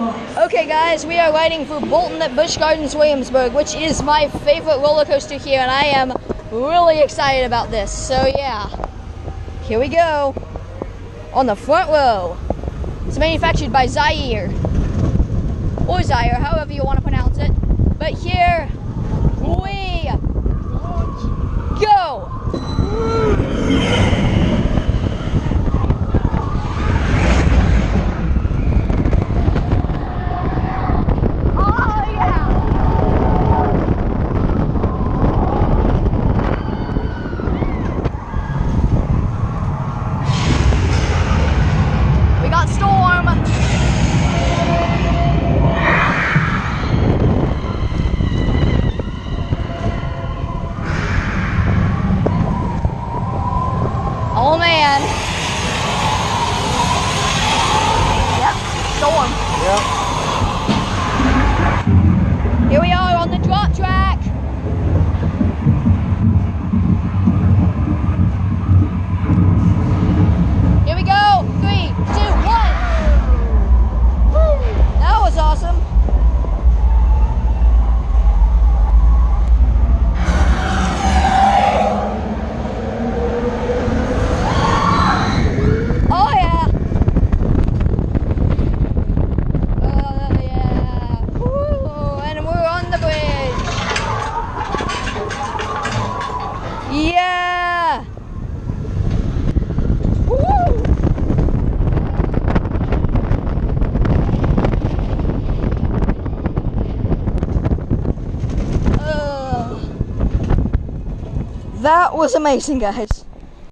Okay guys, we are riding Verbolten at Busch Gardens, Williamsburg, which is my favorite roller coaster here, and I am really excited about this. So yeah, here we go. On the front row. It's manufactured by Zaire, or Zaire, however you want to pronounce it. But here we go. Oh man. Yep, storm. Yep. Here we are on the drop track. Here we go. 3, 2, 1. Woo. That was awesome. Yeah! Woo! That was amazing, guys.